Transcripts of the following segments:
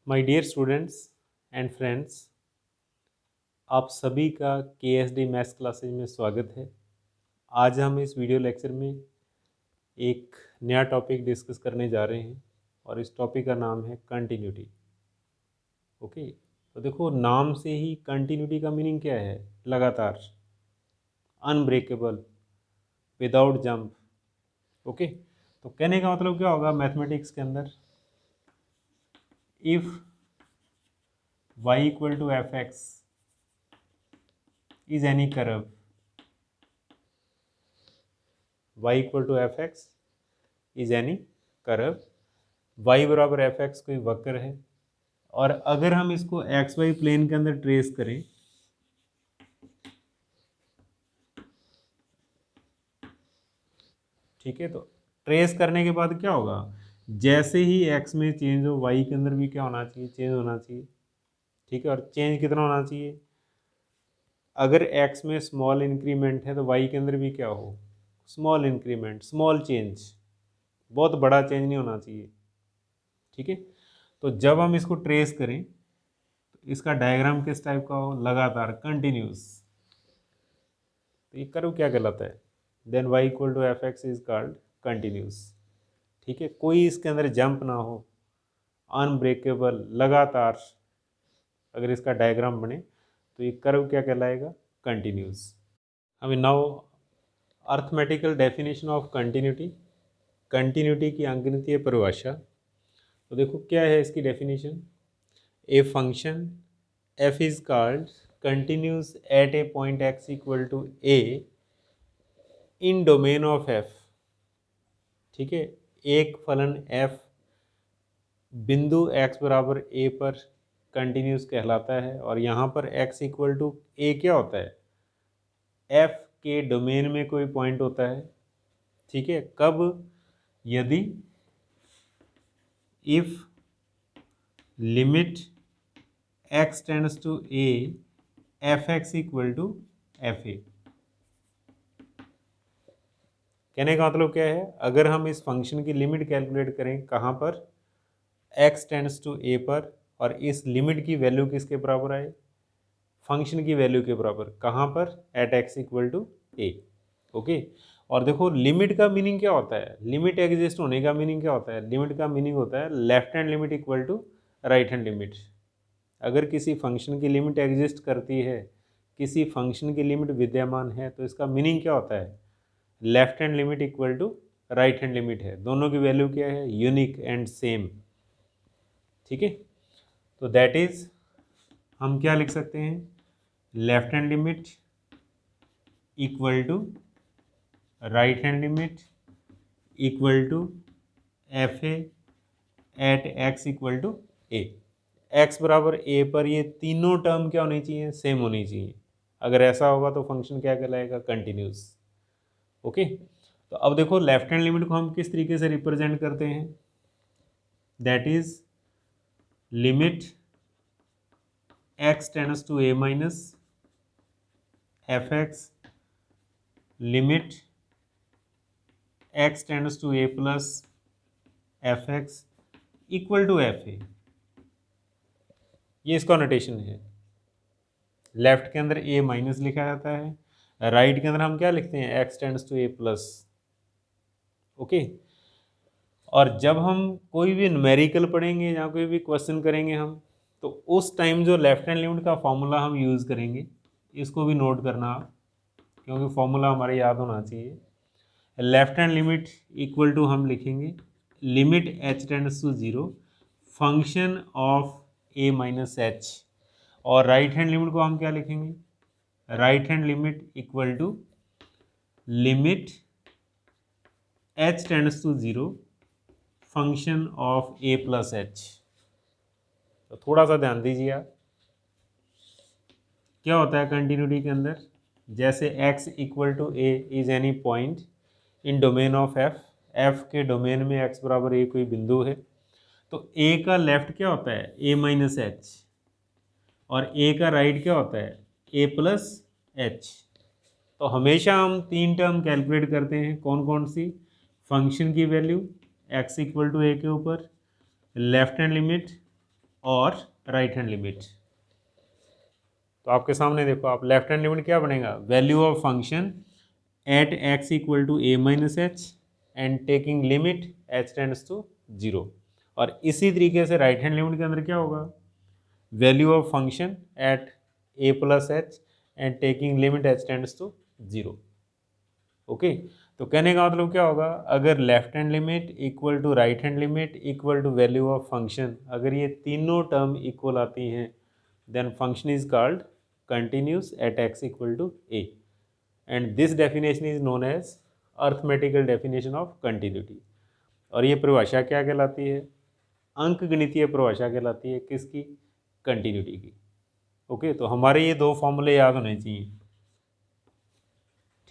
My dear students and friends, आप सभी का KSD मैथ्स क्लासेज में स्वागत है। आज हम इस वीडियो लेक्चर में एक नया टॉपिक डिस्कस करने जा रहे हैं और इस टॉपिक का नाम है कंटिन्यूटी। ओके, तो देखो नाम से ही कंटिन्यूटी का मीनिंग क्या है? लगातार, अनब्रेकेबल, विदाउट जंप। ओके, तो कहने का मतलब क्या होगा मैथमेटिक्स के अंदर? If y equal to F X is any curve, y equal to F X is any curve, y बराबर एफ एक्स कोई वक्र है और अगर हम इसको एक्स वाई प्लेन के अंदर ट्रेस करें, ठीक है, तो ट्रेस करने के बाद क्या होगा? जैसे ही x में चेंज हो y के अंदर भी क्या होना चाहिए? चेंज होना चाहिए। ठीक है, और चेंज कितना होना चाहिए? अगर x में स्मॉल इंक्रीमेंट है तो y के अंदर भी क्या हो? स्मॉल इंक्रीमेंट, स्मॉल चेंज, बहुत बड़ा चेंज नहीं होना चाहिए। ठीक है, तो जब हम इसको ट्रेस करें तो इसका डायग्राम किस टाइप का हो? लगातार, कंटिन्यूस। तो ये कर्व क्या कहलाता है? Then y equal to F X is called continuous. ठीक है, कोई इसके अंदर जंप ना हो, अनब्रेकेबल, लगातार अगर इसका डायग्राम बने तो ये कर्व क्या कहलाएगा? कंटिन्यूस। अभी now arithmetical definition of continuity. Continuity की अंकगणितीय परिभाषा। तो देखो क्या है इसकी definition? A function f is called continuous at a point x equal to a in domain of f। ठीक है, एक फलन f बिंदु x बराबर a पर कंटिन्यूस कहलाता है और यहाँ पर x इक्वल टू a क्या होता है? f के डोमेन में कोई पॉइंट होता है। ठीक है, कब? यदि if limit x tends to a F x equal to F A. कहने का मतलब क्या है? अगर हम इस फंक्शन की लिमिट कैलकुलेट करें कहाँ पर? x टेंड्स टू a पर, और इस लिमिट की वैल्यू किसके बराबर आए? फंक्शन की वैल्यू के बराबर। कहाँ पर? At x equal to a। Okay, और देखो लिमिट का मीनिंग क्या होता है? लिमिट एग्जिस्ट होने का मीनिंग क्या होता है? लिमिट का मीनिंग होता है left hand limit equal to right hand limit. अगर किसी फंक्शन की लिमिट एग्जिस्ट करती है, किसी फंक्शन की लिमिट विद्यमान है, तो इसका मीनिंग क्या होता है? Left hand limit equal to right hand limit है। दोनों की वैल्यू क्या है? Unique and same. ठीक है, तो दैट इज, हम क्या लिख सकते हैं? Left hand limit equal to right hand limit equal to F A at x equal to A. X बराबर ए पर ये तीनों टर्म क्या होनी चाहिए? सेम होनी चाहिए। अगर ऐसा होगा तो फंक्शन क्या कहलाएगा? कंटिन्यूस। ओके, तो अब देखो लेफ्ट हैंड लिमिट को हम किस तरीके से रिप्रेजेंट करते हैं? That is limit x tends to a minus F X, limit x tends to a plus F x equal to F A. ये इसका नोटेशन है। लेफ्ट के अंदर a माइनस लिखा जाता है, राइट के अंदर हम क्या लिखते हैं? x tends to a plus. Okay, और जब हम कोई भी न्यूमेरिकल पढ़ेंगे या कोई भी क्वेश्चन करेंगे हम, तो उस टाइम जो लेफ्ट हैंड लिमिट का फॉर्मूला हम यूज़ करेंगे, इसको भी नोट करना आप, क्योंकि फॉर्मूला हमारे याद होना चाहिए। Left hand limit equal to हम लिखेंगे limit h tends to 0 function of a minus H, और राइट हैंड लिमिट को हम क्या लिखेंगे? Right hand limit equal to limit h tends to 0 function of a plus H. तो थोड़ा सा ध्यान दीजिए आप, क्या होता है कंटिन्यूटी के अंदर? जैसे x equal to a is any point in domain of f, f के डोमेन में x बराबर a कोई बिंदु है, तो a का लेफ्ट क्या होता है? a माइनस एच, और a का राइट क्या होता है? a plus H. तो हमेशा हम तीन टर्म कैलकुलेट करते हैं। कौन कौन सी? फंक्शन की value x equal to a के ऊपर, लेफ्ट हैंड लिमिट और राइट हैंड लिमिट। तो आपके सामने देखो, आप लेफ्ट हैंड लिमिट क्या बनेगा, value of function at x equal to A minus H and taking limit H tends to 0। और इसी तरीके से राइट हैंड लिमिट के अंदर क्या होगा, value of function at A plus H and taking limit H tends to 0। Okay, तो कहने का मतलब क्या होगा, अगर left hand limit equal to right hand limit equal to value of function, अगर ये तीनों टर्म इक्वल आती हैं, then function is called continuous at x equal to A, and this definition is known as arithmetical definition of continuity. और ये परिभाषा क्या कहलाती है, अंक गणितीय परिभाषा कहलाती है, किसकी, कंटिन्यूटी की। ओके, तो हमारे ये दो फॉर्मूले याद होने चाहिए,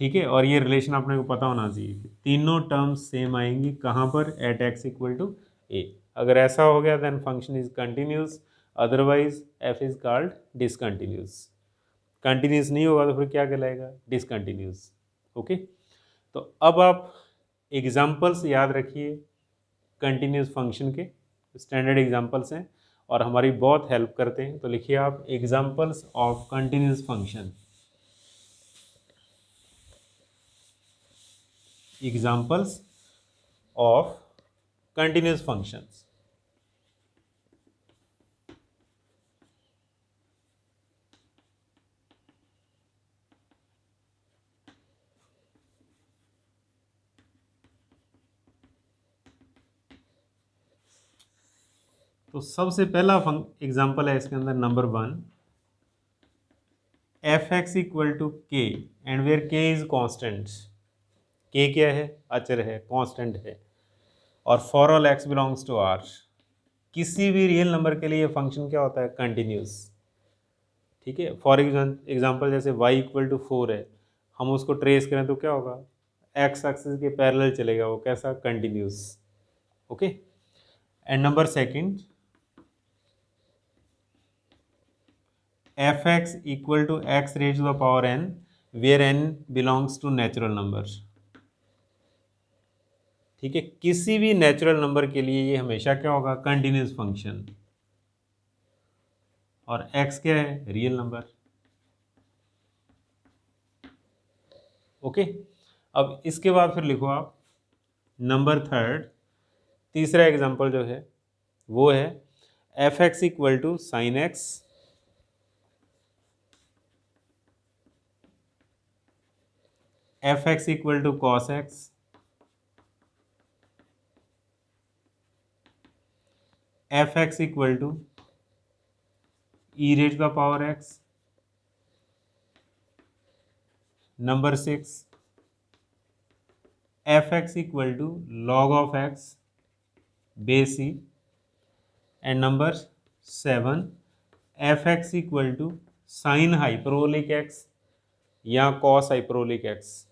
ठीक है। और ये रिलेशन अपने को पता होना चाहिए कि तीनों टर्म्स सेम आएंगी कहाँ पर, at x equal to A. अगर ऐसा हो गया then function is continuous, otherwise F is called discontinuous. Continuous नहीं होगा तो फिर क्या कहलाएगा, डिसकंटिन्यूस। ओके, तो अब आप एग्जाम्पल्स याद रखिए, कंटिन्यूस फंक्शन के स्टैंडर्ड एग्जाम्पल्स हैं और हमारी बहुत हेल्प करते हैं। तो लिखिए आप examples of continuous function, examples of continuous functions। तो सबसे पहला एग्जाम्पल है इसके अंदर, number 1, F x equal to K and where K is constant. K क्या है, अचर है, कांस्टेंट है, और for all X belongs to R. किसी भी रियल नंबर के लिए फंक्शन क्या होता है, कंटिन्यूस। ठीक है, फॉर एग्जांपल जैसे y इक्वल टू 4 है, हम उसको ट्रेस करें तो क्या होगा, एक्स एक्सिस के पैरेलल चलेगा, वो कैसा, continuous. Okay, and number second, F x equal to X raise to the power n where n belongs to natural number. ठीक है, किसी भी नेचुरल नंबर के लिए ये हमेशा क्या होगा, कंटिन्यूस फंक्शन, और x क्या है, रियल नंबर। ओके, अब इसके बाद फिर लिखो आप नंबर 3, तीसरा एग्जांपल जो है वो है F x equal to sine X F x equal to cos X F x equal to E raise to the power X. Number 6, F x equal to log of X base E. And number 7, F x equal to sine hyperbolic X या cos hyperbolic X.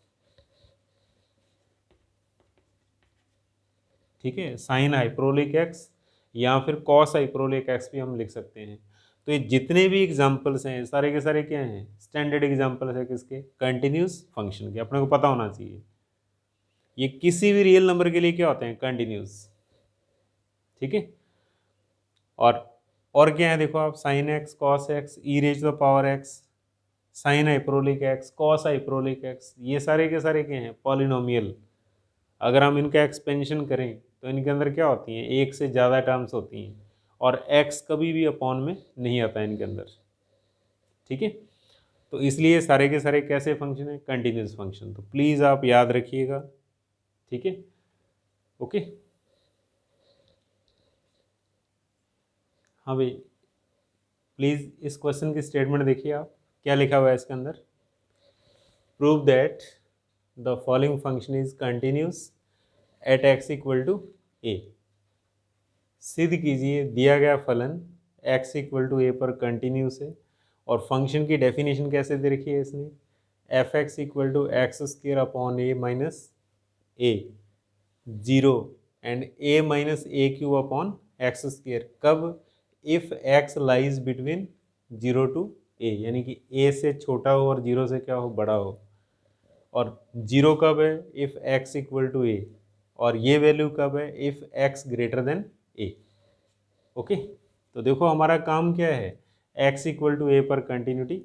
ठीक है, sign hyperbolic X या फिर cos hyperbolic x भी हम लिख सकते हैं। तो ये जितने भी एग्जांपल्स हैं सारे के सारे क्या हैं, स्टैंडर्ड एग्जांपल्स है किसके, कंटिन्यूस फंक्शन के। अपने को पता होना चाहिए ये किसी भी रियल नंबर के लिए क्या होते हैं, कंटिन्यूस। ठीक है, और क्या है देखो आप, sine X, cos X, E raise to the power X, sine hyperbolic X, cos hyperbolic X, ये सारे के सारे क्या हैं, पॉलिनोमियल। अगर हम इनका एक्सपेंशन करें तो इनके अंदर क्या होती हैं, एक से ज़्यादा टर्म्स होती हैं, और x कभी भी अपॉन में नहीं आता है इनके अंदर। ठीक है, तो इसलिए सारे के सारे कैसे फंक्शन है, कंटिन्यूस फंक्शन। तो प्लीज़ आप याद रखिएगा। ठीक है, ओके। हाँ भाई, प्लीज़ इस क्वेश्चन की स्टेटमेंट देखिए आप, क्या लिखा हुआ है इसके अंदर, prove that the following function is continuous at x equal to a. सिद्ध कीजिए दिया गया फलन x इक्वल टू ए पर कंटिन्यूस है। और फंक्शन की डेफिनेशन कैसे दे रखी है इसने, f x equal to x square upon a minus a, 0 and a minus a cube upon x square. कब, if x lies between 0 to a, यानी कि a से छोटा हो और 0 से क्या हो, बड़ा हो। और 0 कब है, इफ़ x इक्वल टू ए, और ये वैल्यू कब है, if x greater than A. Okay, तो देखो हमारा काम क्या है, x इक्वल टू ए पर कंटिन्यूटी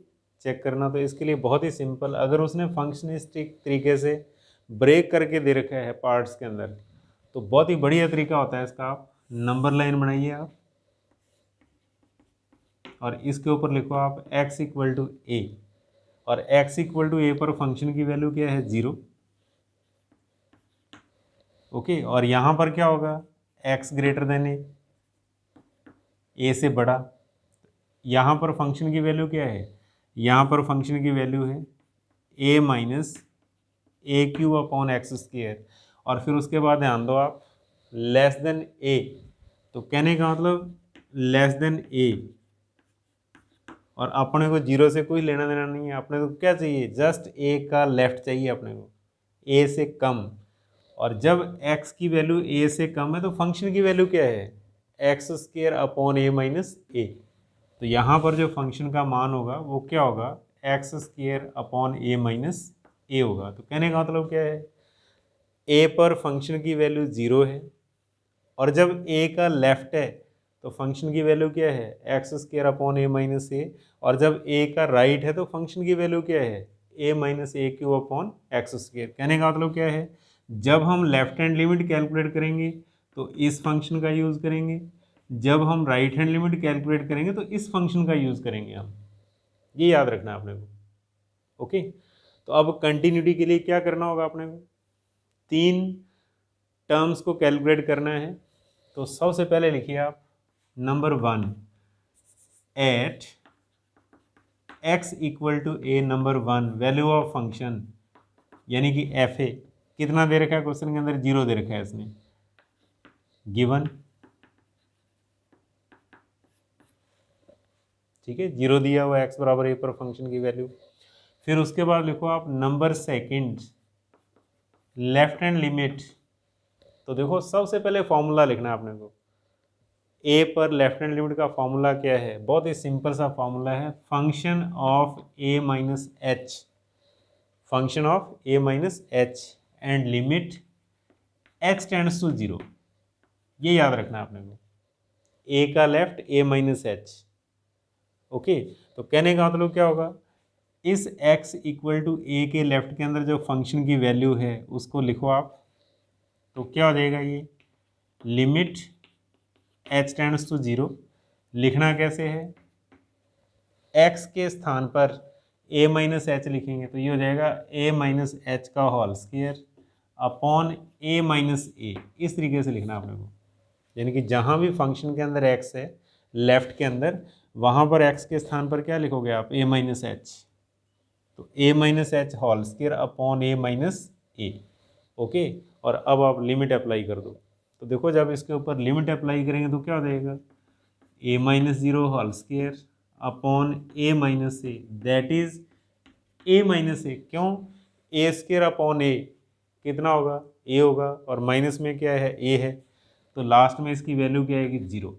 चेक करना। तो इसके लिए बहुत ही सिंपल, अगर उसने फंक्शनिस्टिक तरीके से ब्रेक करके दे रखा है पार्ट्स के अंदर, तो बहुत ही बढ़िया तरीका होता है इसका। आप नंबर लाइन बनाइए आप, और इसके ऊपर लिखो आप x इक्वल टू ए, और x इक्वल टू ए पर फंक्शन की वैल्यू क्या है, 0। ओके, और यहाँ पर क्या होगा, x ग्रेटर देन ए से बड़ा। यहाँ पर फंक्शन की वैल्यू क्या है, यहाँ पर फंक्शन की वैल्यू है a minus A cube upon x square, और फिर उसके बाद ध्यान दो आप, लेस देन a, तो कहने का मतलब लेस देन a, और अपने को 0 से कोई लेना देना नहीं है। अपने को क्या चाहिए, जस्ट a का लेफ्ट चाहिए अपने को, a से कम। और जब x की वैल्यू a से कम है तो फंक्शन की वैल्यू क्या है, x square upon a minus a. तो यहाँ पर जो फंक्शन का मान होगा वो क्या होगा, x square upon a minus a होगा। तो कहने का मतलब क्या है, a पर फंक्शन की वैल्यू 0 है, और जब a का लेफ्ट है तो फंक्शन की वैल्यू क्या है, x square upon a minus a, और जब a का राइट है तो फंक्शन की वैल्यू क्या है, a minus A cube upon x square. कहने का मतलब क्या है, जब हम लेफ्ट हैंड लिमिट कैलकुलेट करेंगे तो इस फंक्शन का यूज़ करेंगे, जब हम राइट हैंड लिमिट कैलकुलेट करेंगे तो इस फंक्शन का यूज़ करेंगे हम। ये याद रखना है अपने को। ओके, तो अब कंटिन्यूटी के लिए क्या करना होगा अपने को, 3 टर्म्स को कैलकुलेट करना है। तो सबसे पहले लिखिए आप number 1, at x equal to A, number 1 value of function यानी कि एफ ए कितना दे रखा है क्वेश्चन के अंदर, 0 दे रखा है इसने, गिवन। ठीक है, 0 दिया हुआ x बराबर ए पर फंक्शन की वैल्यू। फिर उसके बाद लिखो आप नंबर 2, लेफ्ट हैंड लिमिट। तो देखो सबसे पहले फॉर्मूला लिखना है आपने को, ए पर लेफ्ट हैंड लिमिट का फॉर्मूला क्या है, बहुत ही सिंपल सा फॉर्मूला है, function of A minus H, function of A minus H and limit H tends to 0। ये याद रखना है आपने को, ए का left A minus H. Okay, तो कहने का मतलब क्या होगा, इस x इक्वल टू ए के लेफ्ट के अंदर जो फंक्शन की वैल्यू है उसको लिखो आप। तो क्या हो जाएगा, ये लिमिट h टेंड्स टू 0। लिखना कैसे है, x के स्थान पर a माइनस एच लिखेंगे तो ये हो जाएगा a माइनस एच का whole square upon a minus a. इस तरीके से लिखना आपने को, यानी कि जहाँ भी फंक्शन के अंदर x है लेफ्ट के अंदर, वहाँ पर x के स्थान पर क्या लिखोगे आप, a माइनस एच। तो a minus H whole square upon a minus A. Okay, और अब आप लिमिट अप्लाई कर दो। तो देखो जब इसके ऊपर लिमिट अप्लाई करेंगे तो क्या हो जाएगा, a minus 0 whole square upon a minus a, that is a minus a. क्यों, a स्क्वायर अपॉन a कितना होगा, a होगा, और माइनस में क्या है, a है, तो लास्ट में इसकी वैल्यू क्या आएगी, 0।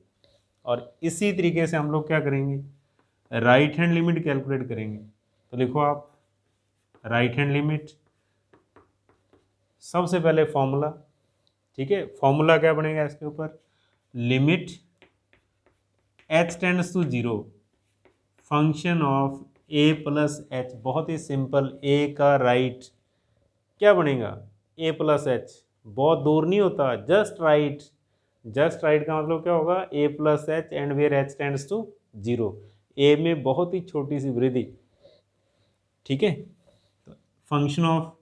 और इसी तरीके से हम लोग क्या करेंगे, राइट हैंड लिमिट कैलकुलेट करेंगे। तो लिखो आप राइट हैंड लिमिट, सबसे पहले फॉर्मूला। ठीक है, फॉर्मूला क्या बनेगा इसके ऊपर, limit h tends to 0 function of a plus H. बहुत ही सिंपल, a का राइट क्या बनेगा, a प्लस एच, बहुत दूर नहीं होता, जस्ट राइट। जस्ट राइट का मतलब क्या होगा, a plus H and where h tends to 0, a में बहुत ही छोटी सी वृद्धि। ठीक है, तो function of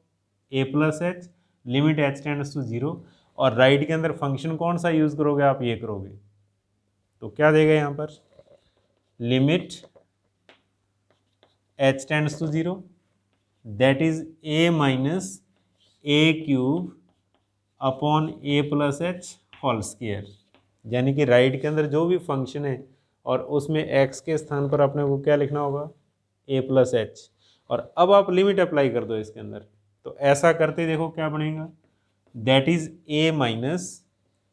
a plus H, limit h tends to 0, और राइट के अंदर फंक्शन कौन सा यूज करोगे आप, ये करोगे। तो क्या देगा यहाँ पर, limit h tends to 0 that is a minus A cube upon a plus H whole square. यानी कि राइट के अंदर जो भी फंक्शन है और उसमें x के स्थान पर अपने को क्या लिखना होगा, a प्लस एच, और अब आप लिमिट अप्लाई कर दो इसके अंदर। तो ऐसा करते देखो क्या बनेगा, that is a minus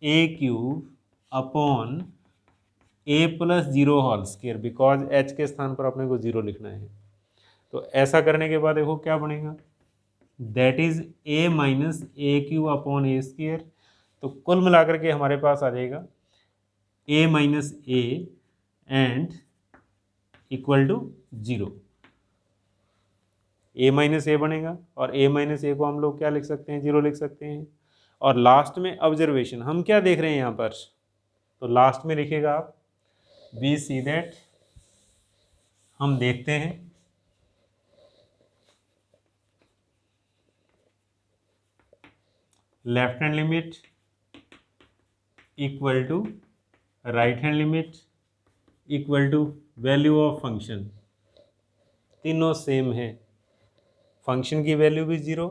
A cube upon a plus 0 whole square, because h के स्थान पर अपने को 0 लिखना है। तो ऐसा करने के बाद देखो क्या बनेगा, that is a minus A cube upon a square. तो कुल मिलाकर के हमारे पास आ जाएगा a minus a and equal to 0। a minus a बनेगा और a माइनस ए को हम लोग क्या लिख सकते हैं, 0 लिख सकते हैं। और लास्ट में ऑब्जर्वेशन हम क्या देख रहे हैं यहाँ पर, तो लास्ट में लिखेगा आप वी सी दैट, हम देखते हैं left hand limit equal to right hand limit equal to value of function, तीनों सेम है। फंक्शन की वैल्यू भी 0,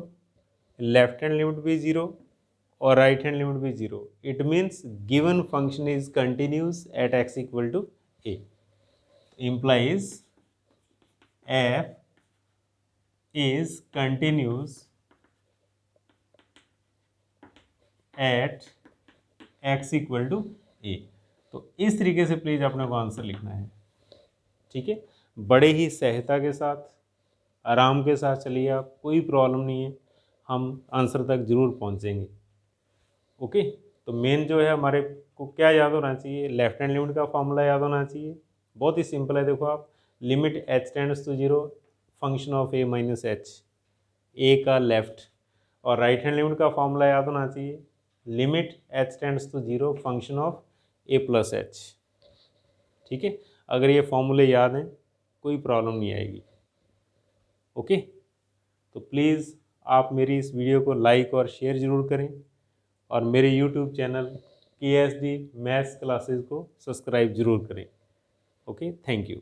लेफ्ट हैंड लिमिट भी 0 और राइट हैंड लिमिट भी 0। It means given function is continuous at x equal to a, implies f is continuous at x equal to a। तो इस तरीके से प्लीज अपने को आंसर लिखना है, ठीक है। बड़े ही सहजता के साथ, आराम के साथ चलिए आप, कोई प्रॉब्लम नहीं है, हम आंसर तक जरूर पहुंचेंगे। ओके, तो मेन जो है हमारे को क्या याद होना चाहिए, लेफ्ट हैंड लिमिट का फॉर्मूला याद होना चाहिए। बहुत ही सिंपल है, देखो आप, limit h tends to 0 function of a minus h, a का लेफ्ट। और राइट हैंड लिमिट का फॉर्मूला याद होना चाहिए, limit h tends to 0 function of a plus h, ठीक है। अगर ये फॉर्मूले याद हैं कोई प्रॉब्लम नहीं आएगी। ओके, तो प्लीज़ आप मेरी इस वीडियो को लाइक और शेयर ज़रूर करें और मेरे YouTube channel KSD maths classes को सब्सक्राइब ज़रूर करें। Okay, thank you.